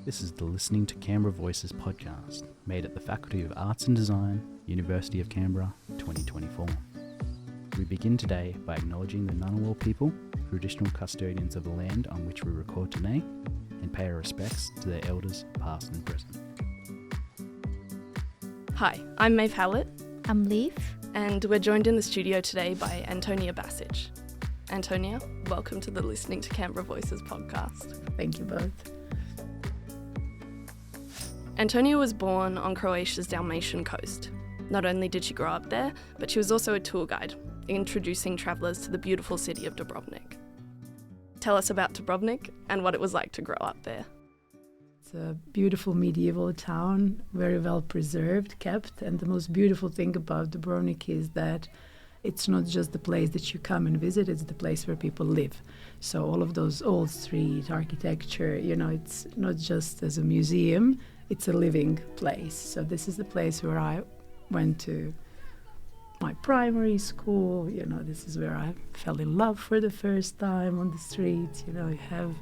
This is the Listening to Canberra Voices podcast, made at the Faculty of Arts and Design, University of Canberra, 2024. We begin today by acknowledging the Ngunnawal people, traditional custodians of the land on which we record today, and pay our respects to their elders past and present. Hi, I'm Maeve Howlett. I'm Leaf. And we're joined in the studio today by Antonia Besieged. Antonia, welcome to the Listening to Canberra Voices podcast. Thank you both. Antonia was born on Croatia's Dalmatian coast. Not only did she grow up there, but she was also a tour guide, introducing travellers to the beautiful city of Dubrovnik. Tell us about Dubrovnik and what it was like to grow up there. It's a beautiful medieval town, very well preserved, kept, and the most beautiful thing about Dubrovnik is that it's not just the place that you come and visit, it's the place where people live. So all of those old street architecture, it's not just as a museum, it's a living place. So this is the place where I went to my primary school. This is where I fell in love for the first time on the street. I have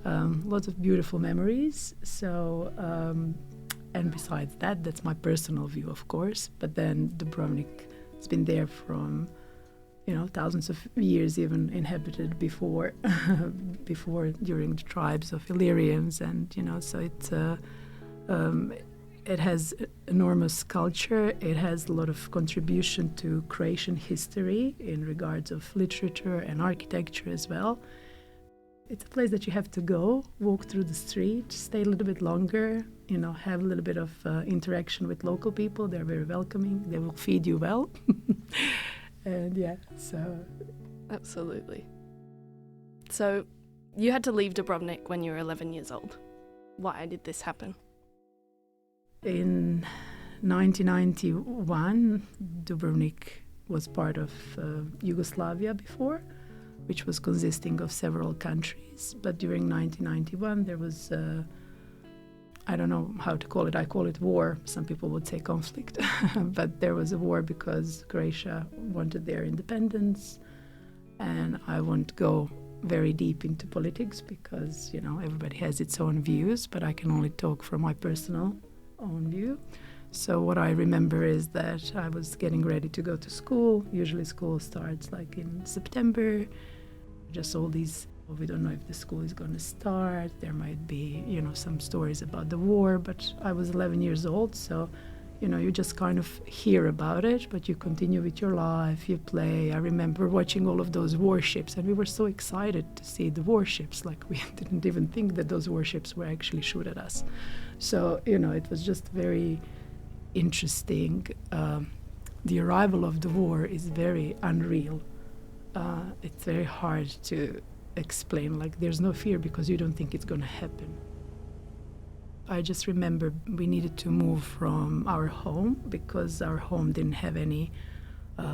lots of beautiful memories. So, and besides that, that's my personal view, of course. But then Dubrovnik has been there from, thousands of years, even inhabited before, during the tribes of Illyrians, and so it's. It has enormous culture. It has a lot of contribution to Croatian history in regards of literature and architecture as well. It's a place that you have to go, walk through the street, stay a little bit longer, have a little bit of interaction with local people. They're very welcoming. They will feed you well. And so... Absolutely. So you had to leave Dubrovnik when you were 11 years old. Why did this happen? In 1991, Dubrovnik was part of Yugoslavia before, which was consisting of several countries. But during 1991, there was, I don't know how to call it, I call it war. Some people would say conflict. But there was a war because Croatia wanted their independence. And I won't go very deep into politics because, everybody has its own views, but I can only talk from my personal own view. So what I remember is that I was getting ready to go to school. Usually school starts like in September. Just all these, we don't know if the school is going to start. There might be, some stories about the war, but I was 11 years old, so, you just kind of hear about it, but you continue with your life, you play. I remember watching all of those warships, and we were so excited to see the warships, like we didn't even think that those warships were actually shoot at us. So, it was just very interesting. The arrival of the war is very unreal. It's very hard to explain, like there's no fear because you don't think it's going to happen. I just remember we needed to move from our home because our home didn't have any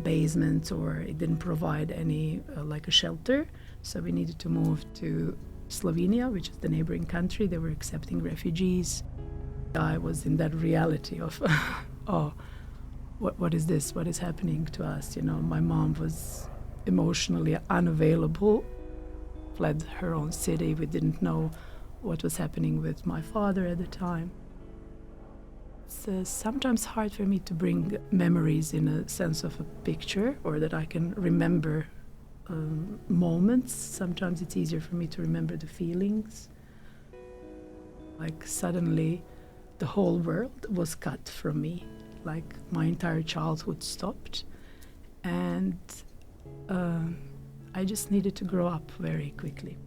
basement, or it didn't provide any like a shelter. So we needed to move to Slovenia, which is the neighboring country. They were accepting refugees. I was in that reality of, what is this? What is happening to us? My mom was emotionally unavailable, fled her own city. We didn't know what was happening with my father at the time. It's sometimes hard for me to bring memories in a sense of a picture, or that I can remember moments. Sometimes it's easier for me to remember the feelings. Like suddenly the whole world was cut from me, like my entire childhood stopped, and I just needed to grow up very quickly.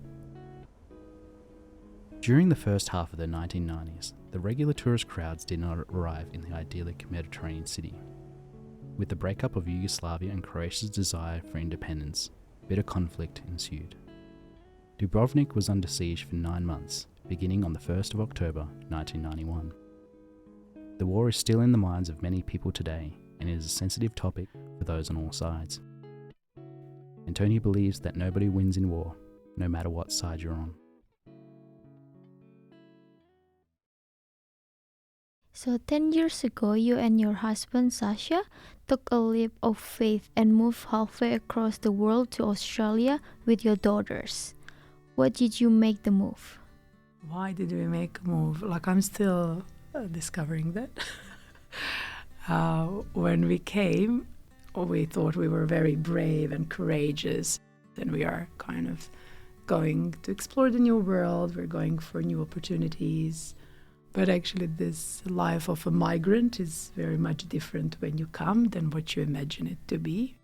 During the first half of the 1990s, the regular tourist crowds did not arrive in the idyllic Mediterranean city. With the breakup of Yugoslavia and Croatia's desire for independence, bitter conflict ensued. Dubrovnik was under siege for 9 months, beginning on the 1st of October 1991. The war is still in the minds of many people today, and it is a sensitive topic for those on all sides. Antonia believes that nobody wins in war, no matter what side you're on. So 10 years ago, you and your husband Saša took a leap of faith and moved halfway across the world to Australia with your daughters. What did you make the move? Why did we make a move? Like, I'm still discovering that. When we came, we thought we were very brave and courageous, and we are kind of going to explore the new world, we're going for new opportunities. But actually this life of a migrant is very much different when you come than what you imagine it to be.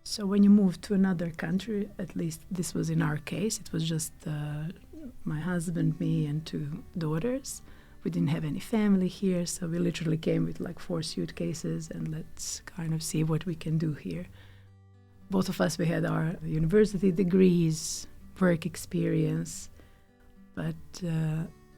So when you move to another country, at least this was in our case, it was just my husband, me and 2 daughters. We didn't have any family here, so we literally came with like 4 suitcases and let's kind of see what we can do here. Both of us, we had our university degrees, work experience, but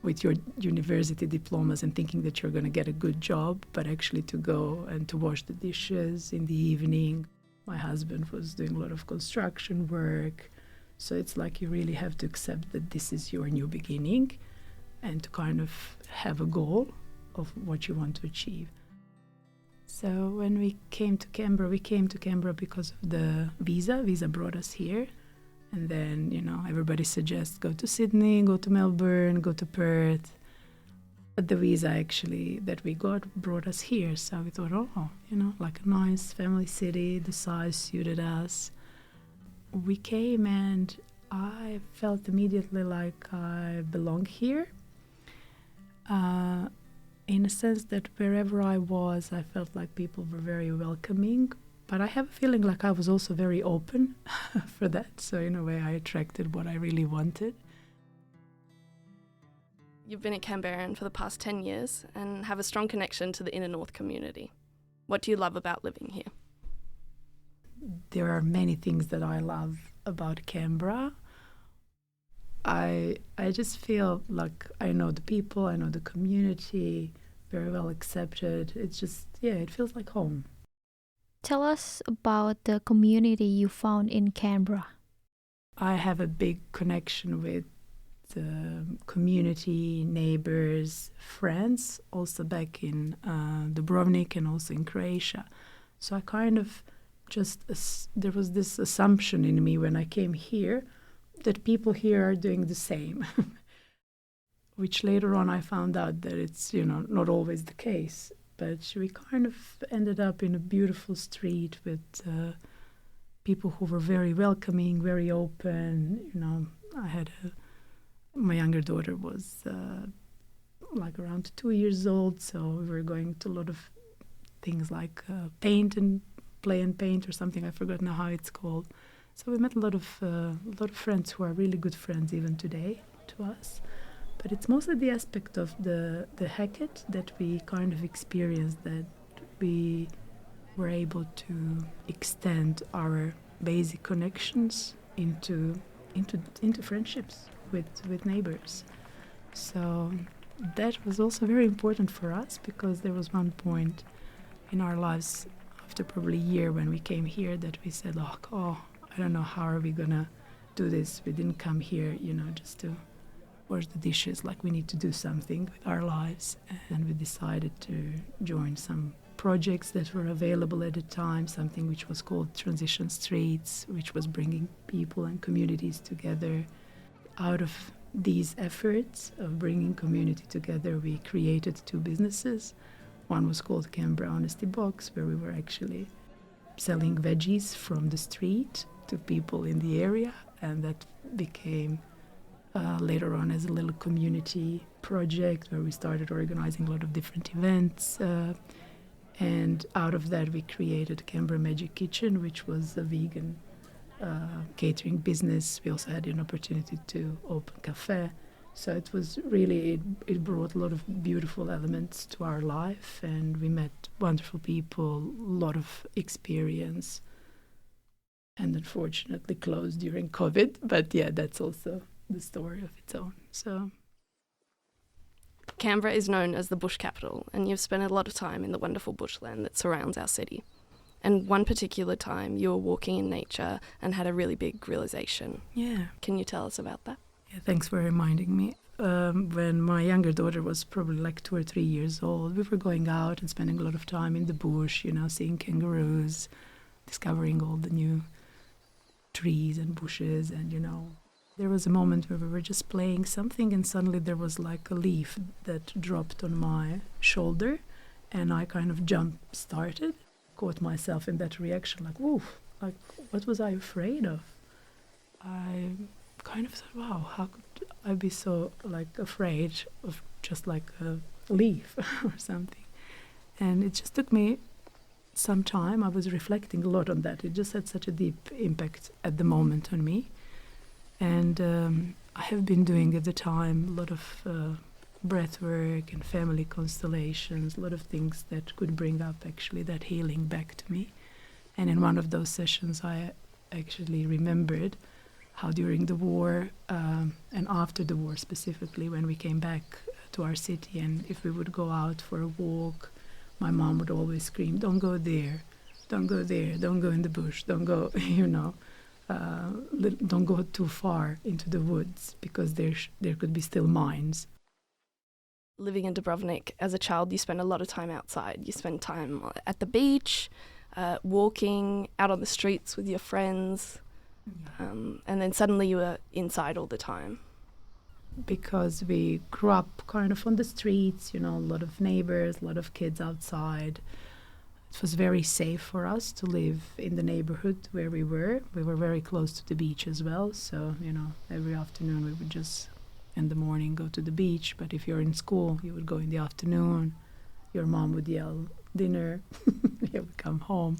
with your university diplomas and thinking that you're going to get a good job, but actually to go and to wash the dishes in the evening. My husband was doing a lot of construction work, so it's like you really have to accept that this is your new beginning and to kind of have a goal of what you want to achieve. So when we came to Canberra because of the visa. Visa brought us here. And then, everybody suggests go to Sydney, go to Melbourne, go to Perth. But the visa actually that we got brought us here. So we thought, like a nice family city, the size suited us. We came and I felt immediately like I belong here. In a sense that wherever I was, I felt like people were very welcoming. But I have a feeling like I was also very open for that. So in a way, I attracted what I really wanted. You've been at Canberra for the past 10 years and have a strong connection to the inner north community. What do you love about living here? There are many things that I love about Canberra. I just feel like I know the people, I know the community, very well accepted. It's just, it feels like home. Tell us about the community you found in Canberra. I have a big connection with the community, neighbours, friends, also back in Dubrovnik and also in Croatia. So I kind of there was this assumption in me when I came here that people here are doing the same, which later on I found out that it's, not always the case. But we kind of ended up in a beautiful street with people who were very welcoming, very open. I had my younger daughter was like around 2 years old, so we were going to a lot of things like paint and play and paint or something. I forgot now how it's called. So we met a lot of friends who are really good friends even today to us. But it's mostly the aspect of the Hackett that we kind of experienced, that we were able to extend our basic connections into friendships with neighbors. So that was also very important for us, because there was one point in our lives after probably a year when we came here that we said, I don't know, how are we gonna do this? We didn't come here, just to wash the dishes. Like, we need to do something with our lives. And we decided to join some projects that were available at the time, something which was called Transition Streets, which was bringing people and communities together. Out of these efforts of bringing community together, we created 2 businesses. One was called Canberra Honesty Box, where we were actually selling veggies from the street to people in the area, and that became later on as a little community project where we started organizing a lot of different events. And out of that, we created Canberra Magic Kitchen, which was a vegan catering business. We also had an opportunity to open a cafe. So it was really, it brought a lot of beautiful elements to our life, and we met wonderful people, a lot of experience, and unfortunately closed during COVID. But that's also the story of its own. So Canberra is known as the bush capital, and you've spent a lot of time in the wonderful bushland that surrounds our city. And one particular time you were walking in nature and had a really big realization. Yeah. Can you tell us about that? Yeah, thanks for reminding me. When my younger daughter was probably like 2 or 3 years old, we were going out and spending a lot of time in the bush, seeing kangaroos, discovering all the new trees and bushes and, There was a moment where we were just playing something, and suddenly there was like a leaf that dropped on my shoulder, and I kind of started, caught myself in that reaction, like, woof, like, what was I afraid of? I kind of thought, wow, how could I be so, like, afraid of just like a leaf or something? And it just took me some time. I was reflecting a lot on that. It just had such a deep impact at the moment on me. And I have been doing at the time a lot of breath work and family constellations, a lot of things that could bring up actually that healing back to me. And in one of those sessions, I actually remembered how during the war and after the war specifically, when we came back to our city, and if we would go out for a walk, my mom would always scream, don't go there, don't go there, don't go in the bush, don't go, don't go too far into the woods, because there could be still mines. Living in Dubrovnik, as a child, you spent a lot of time outside. You spent time at the beach, walking out on the streets with your friends, and then suddenly you were inside all the time. Because we grew up kind of on the streets, a lot of neighbours, a lot of kids outside. It was very safe for us to live in the neighborhood where we were. We were very close to the beach as well, so, every afternoon we would just, in the morning, go to the beach. But if you're in school, you would go in the afternoon. Your mom would yell, dinner, you would come home.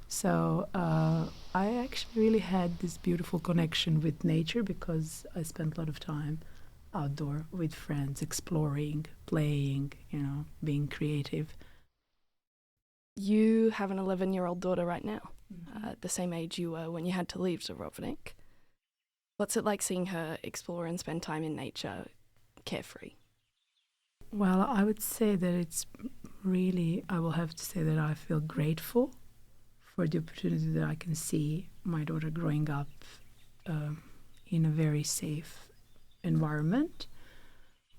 So I actually really had this beautiful connection with nature, because I spent a lot of time outdoor with friends, exploring, playing, being creative. You have an 11-year-old daughter right now, the same age you were when you had to leave Dubrovnik. What's it like seeing her explore and spend time in nature, carefree? Well, I would say that it's really, I will have to say that I feel grateful for the opportunity that I can see my daughter growing up in a very safe environment.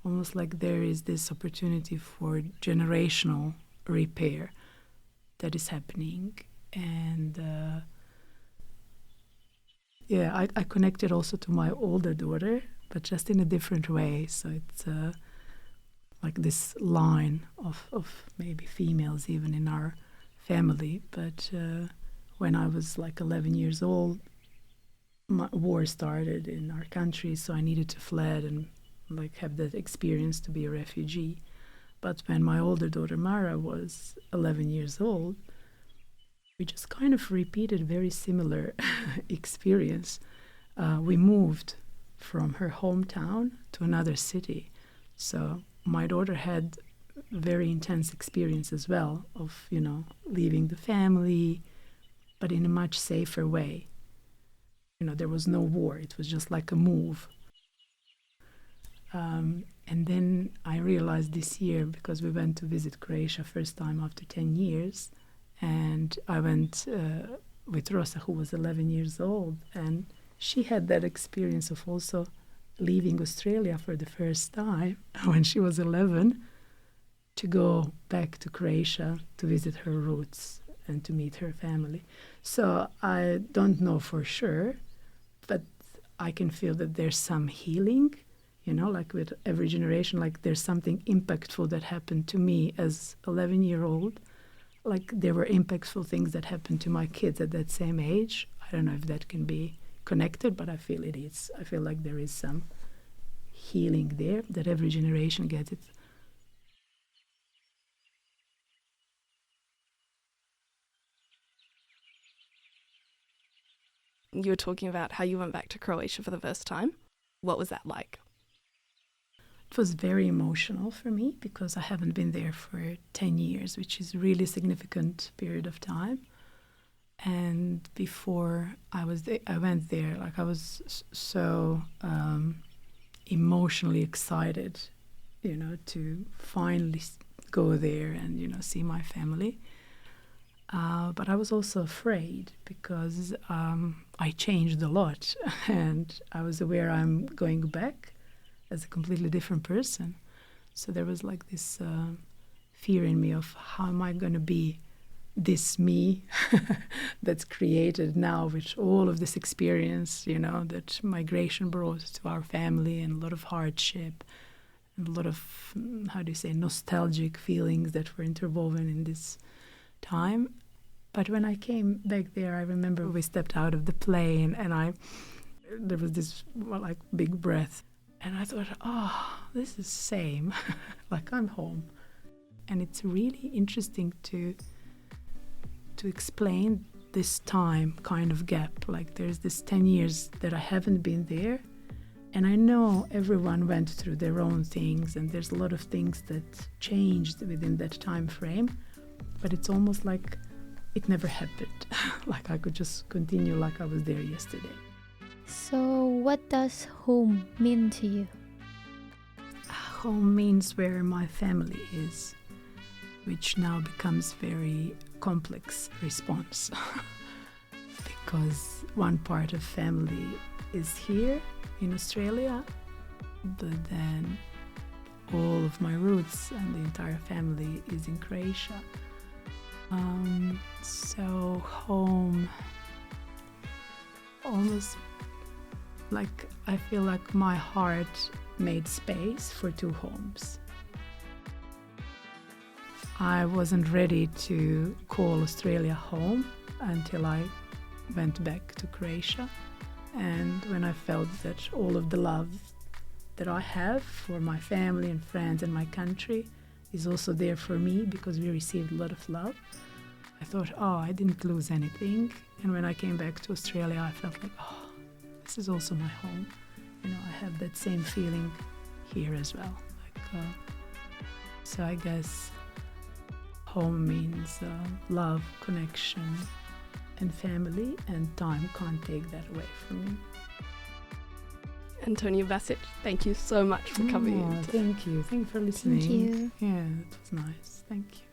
Almost like there is this opportunity for generational repair that is happening. And I connected also to my older daughter, but just in a different way. So it's like this line of maybe females even in our family. But when I was like 11 years old, war started in our country, so I needed to fled and like have that experience to be a refugee. But when my older daughter Mara was 11 years old, we just kind of repeated very similar experience. We moved from her hometown to another city. So my daughter had very intense experience as well of, leaving the family, but in a much safer way. There was no war. It was just like a move. And then I realized this year, because we went to visit Croatia first time after 10 years, and I went with Rossa, who was 11 years old, and she had that experience of also leaving Australia for the first time when she was 11 to go back to Croatia to visit her roots and to meet her family. So I don't know for sure, but I can feel that there's some healing, like with every generation, like there's something impactful that happened to me as 11-year-old. Like there were impactful things that happened to my kids at that same age. I don't know if that can be connected, but I feel it is. I feel like there is some healing there, that every generation gets it. You were talking about how you went back to Croatia for the first time. What was that like? It was very emotional for me, because I haven't been there for 10 years, which is a really significant period of time. And before I went there, like I was so emotionally excited, to finally go there and, see my family. But I was also afraid, because I changed a lot, and I was aware I'm going back as a completely different person. So there was like this fear in me of how am I going to be this me that's created now with all of this experience, that migration brought to our family, and a lot of hardship, and a lot of, nostalgic feelings that were interwoven in this time. But when I came back there, I remember we stepped out of the plane, and there was this big breath, and I thought, this is the same, like I'm home. And it's really interesting to explain this time kind of gap. Like there's this 10 years that I haven't been there, and I know everyone went through their own things, and there's a lot of things that changed within that time frame, but it's almost like it never happened. Like I could just continue like I was there yesterday. So what does home mean to you? Home means where my family is, which now becomes very complex response because one part of family is here in Australia, but then all of my roots and the entire family is in Croatia. So home, almost like I feel like my heart made space for two homes. I wasn't ready to call Australia home until I went back to Croatia, and when I felt that all of the love that I have for my family and friends and my country is also there for me, because we received a lot of love, I thought, I didn't lose anything. And when I came back to Australia, I felt like, this is also my home. I have that same feeling here as well. So I guess home means love, connection, and family, and time can't take that away from me. Antonia Besieged, thank you so much for coming in. Thank you. Thank you for listening. Thank you. Yeah, it was nice. Thank you.